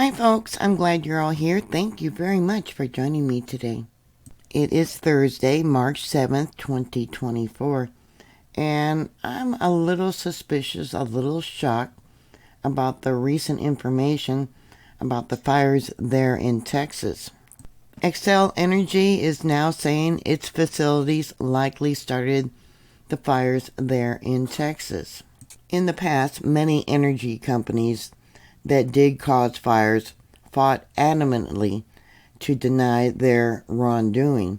Hi folks, I'm glad you're all here. Thank you very much for joining me today. It is Thursday, March 7th, 2024, and I'm a little suspicious, a little shocked about the recent information about the fires there in Texas. Xcel Energy is now saying its facilities likely started the fires there in Texas. In the past, many energy companies that did cause fires fought adamantly to deny their wrongdoing.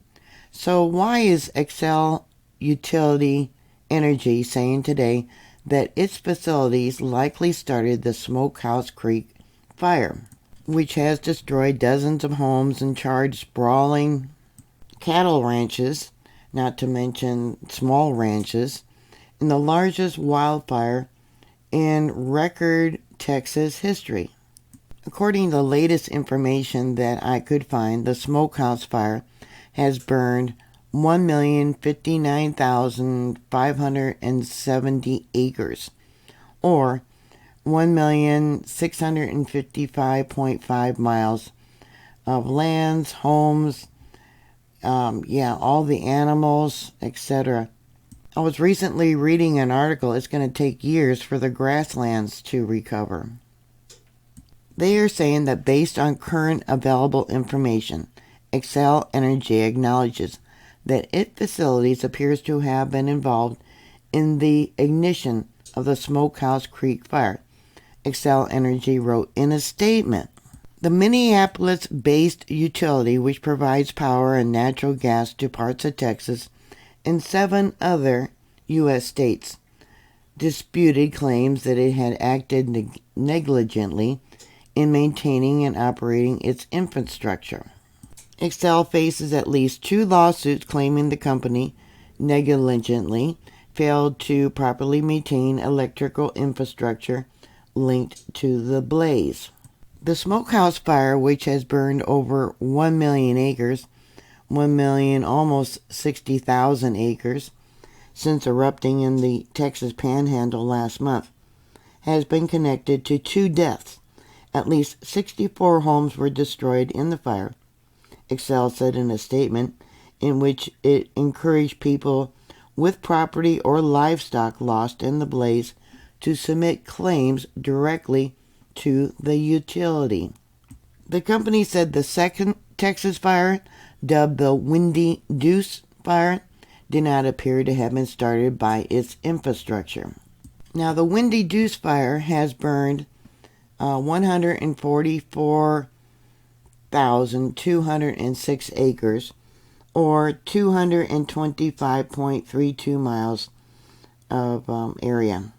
So why is Xcel Utility Energy saying today that its facilities likely started the Smokehouse Creek fire, which has destroyed dozens of homes and charred sprawling cattle ranches, not to mention small ranches, in the largest wildfire in record Texas history? According to the latest information that I could find, the Smokehouse fire has burned 1,059,570 acres, or 1,655.5 miles of lands, homes, all the animals, etc. I was recently reading an article. It's going to take years for the grasslands to recover. They are saying that based on current available information, Xcel Energy acknowledges that its facilities appears to have been involved in the ignition of the Smokehouse Creek fire. Xcel Energy wrote in a statement, "The Minneapolis-based utility, which provides power and natural gas to parts of Texas and 7 other U.S. states, disputed claims that it had acted negligently in maintaining and operating its infrastructure." Xcel faces at least 2 lawsuits claiming the company negligently failed to properly maintain electrical infrastructure linked to the blaze. The Smokehouse fire, which has burned over 1 million acres, 1 million, almost 60,000 acres, since erupting in the Texas Panhandle last month, has been connected to 2 deaths. At least 64 homes were destroyed in the fire, Xcel said in a statement in which it encouraged people with property or livestock lost in the blaze to submit claims directly to the utility. The company said the second Texas fire, dubbed the Windy Deuce fire, did not appear to have been started by its infrastructure. Now, the Windy Deuce fire has burned 144,206 acres, or 225.32 miles of area.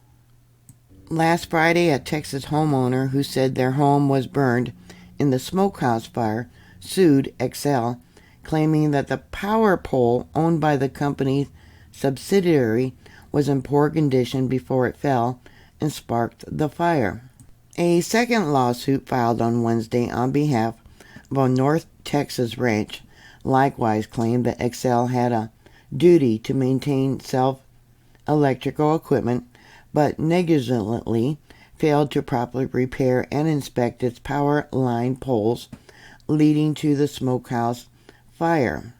Last Friday, a Texas homeowner who said their home was burned in the Smokehouse fire sued Xcel, claiming that the power pole owned by the company's subsidiary was in poor condition before it fell and sparked the fire. A second lawsuit filed on Wednesday on behalf of a North Texas ranch likewise claimed that Xcel had a duty to maintain electrical equipment, but negligently failed to properly repair and inspect its power line poles leading to the Smokehouse fire.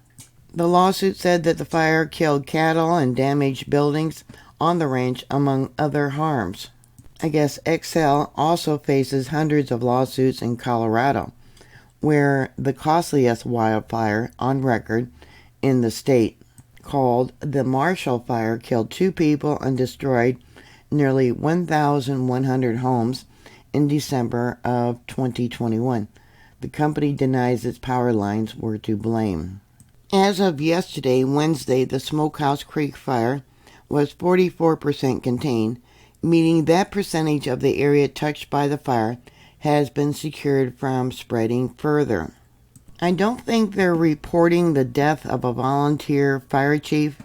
The lawsuit said that the fire killed cattle and damaged buildings on the ranch, among other harms. I guess Xcel also faces hundreds of lawsuits in Colorado, where the costliest wildfire on record in the state, called the Marshall Fire, killed 2 people and destroyed nearly 1,100 homes in December of 2021. The company denies its power lines were to blame. As of yesterday, Wednesday, the Smokehouse Creek fire was 44% contained, meaning that percentage of the area touched by the fire has been secured from spreading further. I don't think they're reporting the death of a volunteer fire chief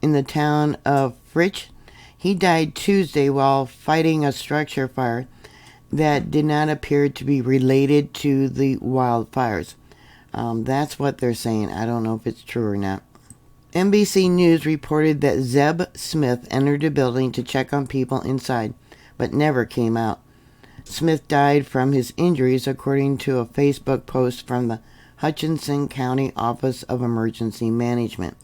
in the town of Fritch. He died Tuesday while fighting a structure fire that did not appear to be related to the wildfires. That's what they're saying. I don't know if it's true or not. NBC News reported that Zeb Smith entered the building to check on people inside, but never came out. Smith died from his injuries, according to a Facebook post from the Hutchinson County Office of Emergency Management.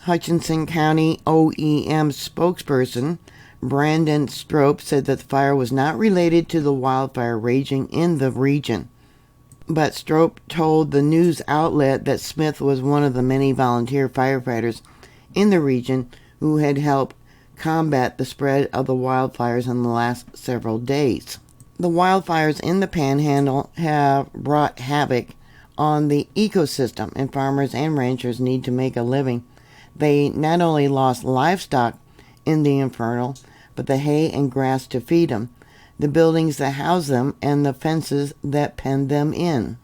Hutchinson County OEM spokesperson Brandon Strope said that the fire was not related to the wildfire raging in the region. But Strope told the news outlet that Smith was one of the many volunteer firefighters in the region who had helped combat the spread of the wildfires in the last several days. The wildfires in the Panhandle have brought havoc on the ecosystem, and farmers and ranchers need to make a living. They not only lost livestock in the inferno, but the hay and grass to feed them, the buildings that house them, and the fences that pen them in.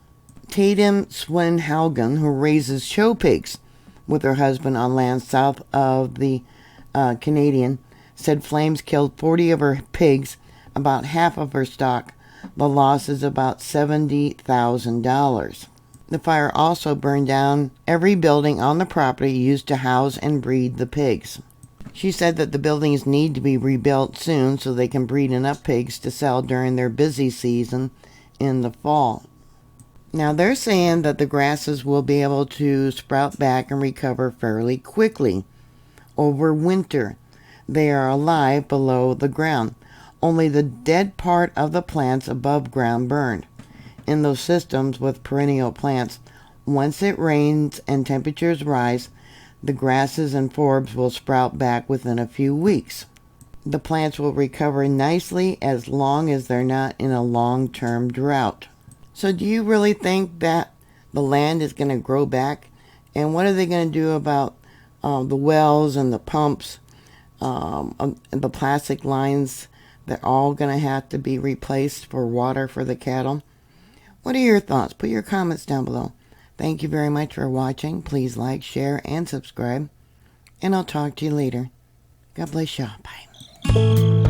Tatum Swenhaugen, who raises show pigs with her husband on land south of the Canadian, said flames killed 40 of her pigs, about half of her stock. The loss is about $70,000. The fire also burned down every building on the property used to house and breed the pigs. She said that the buildings need to be rebuilt soon so they can breed enough pigs to sell during their busy season in the fall. Now they're saying that the grasses will be able to sprout back and recover fairly quickly over winter. They are alive below the ground. Only the dead part of the plants above ground burned. In those systems with perennial plants, once it rains and temperatures rise, the grasses and forbs will sprout back within a few weeks. The plants will recover nicely as long as they're not in a long-term drought. So do you really think that the land is going to grow back? And what are they going to do about the wells and the pumps, and the plastic lines? They're all going to have to be replaced for water for the cattle. What are your thoughts? Put your comments down below. Thank you very much for watching. Please like, share, and subscribe. And I'll talk to you later. God bless you. Bye.